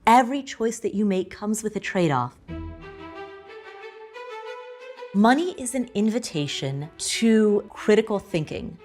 Every choice that you make comes with a trade-off. Money is an invitation to critical thinking.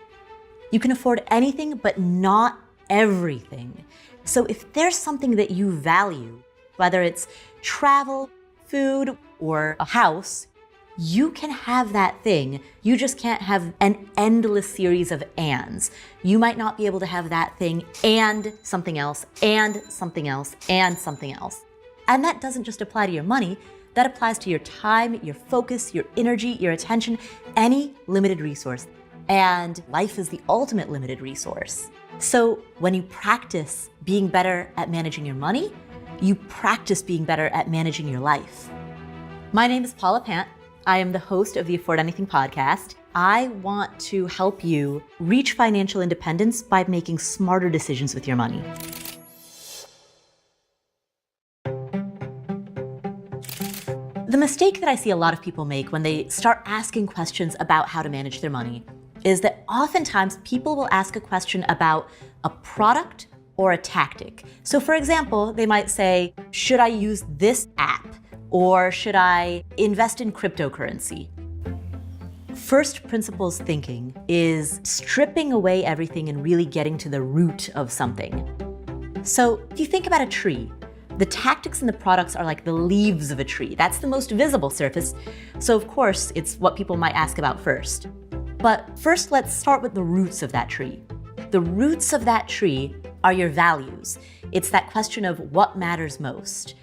You can afford anything, but not everything. So if there's something that you value, whether it's travel, food, or a house, you can have that thing. You just can't have an endless series of ands. You might not be able to have that thing and something else, and something else, and something else. And that doesn't just apply to your money, that applies to your time, your focus, your energy, your attention, any limited resource. And life is the ultimate limited resource. So when you practice being better at managing your money, you practice being better at managing your life. My name is Paula Pant. I am the host of the Afford Anything podcast. I want to help you reach financial independence by making smarter decisions with your money. The mistake that I see a lot of people make when they start asking questions about how to manage their money is that oftentimes people will ask a question about a product or a tactic. So for example, they might say, should I use this app? Or should I invest in cryptocurrency? First principles thinking is stripping away everything and really getting to the root of something. So if you think about a tree, the tactics and the products are like the leaves of a tree. That's the most visible surface. So of course, it's what people might ask about first. But first, let's start with the roots of that tree. The roots of that tree are your values. It's that question of what matters most.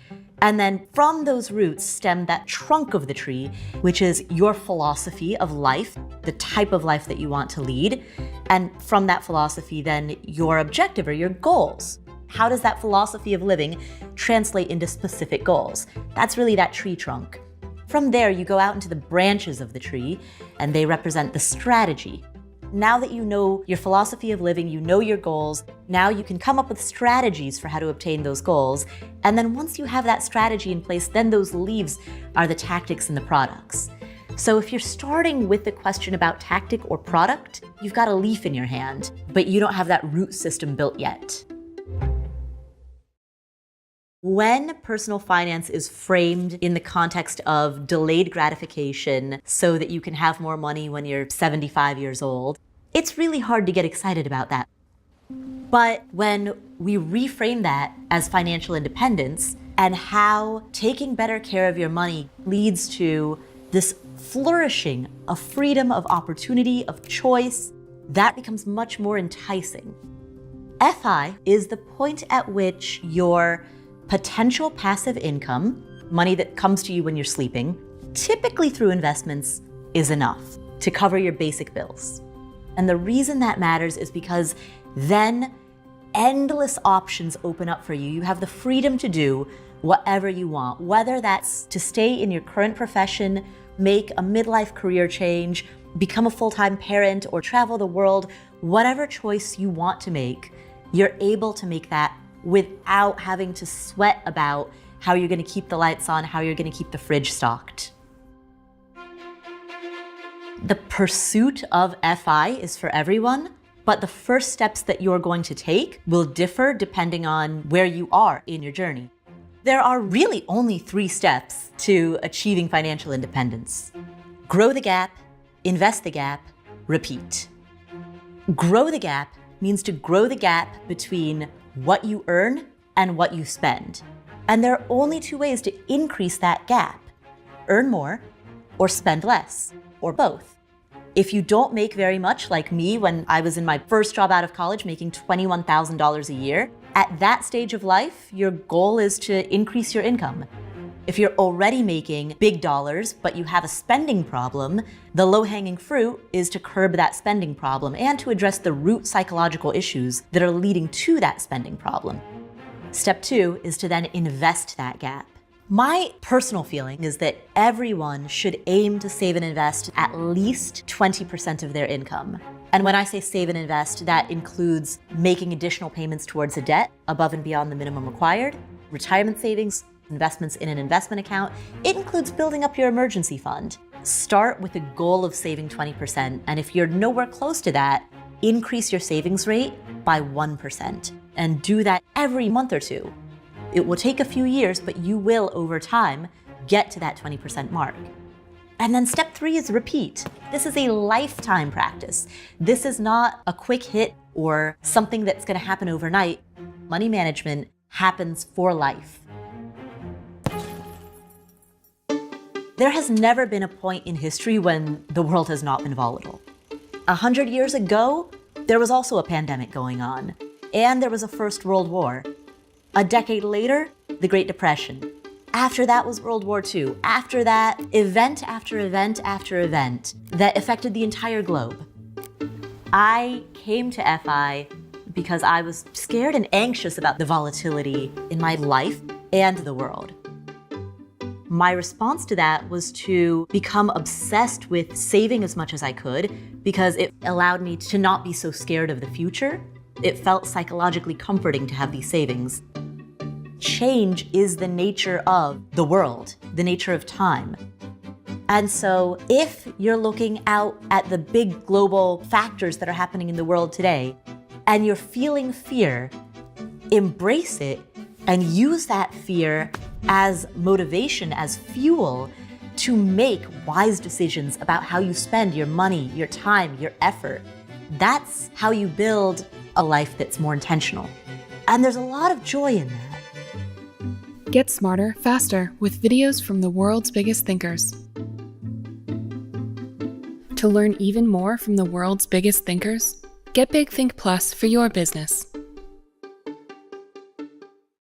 And then from those roots stem that trunk of the tree, which is your philosophy of life, the type of life that you want to lead. And from that philosophy, then your objective or your goals. How does that philosophy of living translate into specific goals? That's really that tree trunk. From there, you go out into the branches of the tree, and they represent the strategy. Now that you know your philosophy of living, you know your goals, now you can come up with strategies for how to obtain those goals. And then once you have that strategy in place, then those leaves are the tactics and the products. So if you're starting with the question about tactic or product, you've got a leaf in your hand, but you don't have that root system built yet. When personal finance is framed in the context of delayed gratification so that you can have more money when you're 75 years old, it's really hard to get excited about that. But when we reframe that as financial independence and how taking better care of your money leads to this flourishing of freedom, of opportunity, of choice, that becomes much more enticing. FI is the point at which your potential passive income, money that comes to you when you're sleeping, typically through investments, is enough to cover your basic bills. And the reason that matters is because then endless options open up for you. You have the freedom to do whatever you want, whether that's to stay in your current profession, make a midlife career change, become a full-time parent, or travel the world. Whatever choice you want to make, you're able to make that without having to sweat about how you're going to keep the lights on, how you're going to keep the fridge stocked. The pursuit of FI is for everyone, but the first steps that you're going to take will differ depending on where you are in your journey. There are really only 3 steps to achieving financial independence. Grow the gap, invest the gap, repeat. Grow the gap means to grow the gap between what you earn and what you spend. And there are only 2 ways to increase that gap: earn more or spend less, or both. If you don't make very much, like me when I was in my first job out of college making $21,000 a year, at that stage of life, your goal is to increase your income. If you're already making big dollars, but you have a spending problem, the low-hanging fruit is to curb that spending problem and to address the root psychological issues that are leading to that spending problem. Step 2 is to then invest that gap. My personal feeling is that everyone should aim to save and invest at least 20% of their income. And when I say save and invest, that includes making additional payments towards a debt above and beyond the minimum required, retirement savings, investments in an investment account. It includes building up your emergency fund. Start with a goal of saving 20%, and if you're nowhere close to that, increase your savings rate by 1%, and do that every month or two. It will take a few years, but you will, over time, get to that 20% mark. And then step 3 is repeat. This is a lifetime practice. This is not a quick hit or something that's going to happen overnight. Money management happens for life. There has never been a point in history when the world has not been volatile. 100 years ago, there was also a pandemic going on, and there was a First World War. A decade later, the Great Depression. After that was World War II. After that, event after event after event that affected the entire globe. I came to FI because I was scared and anxious about the volatility in my life and the world. My response to that was to become obsessed with saving as much as I could because it allowed me to not be so scared of the future. It felt psychologically comforting to have these savings. Change is the nature of the world, the nature of time. And so if you're looking out at the big global factors that are happening in the world today, and you're feeling fear, embrace it and use that fear as motivation, as fuel to make wise decisions about how you spend your money, your time, your effort. That's how you build a life that's more intentional. And there's a lot of joy in that. Get smarter, faster with videos from the world's biggest thinkers. To learn even more from the world's biggest thinkers, get Big Think Plus for your business.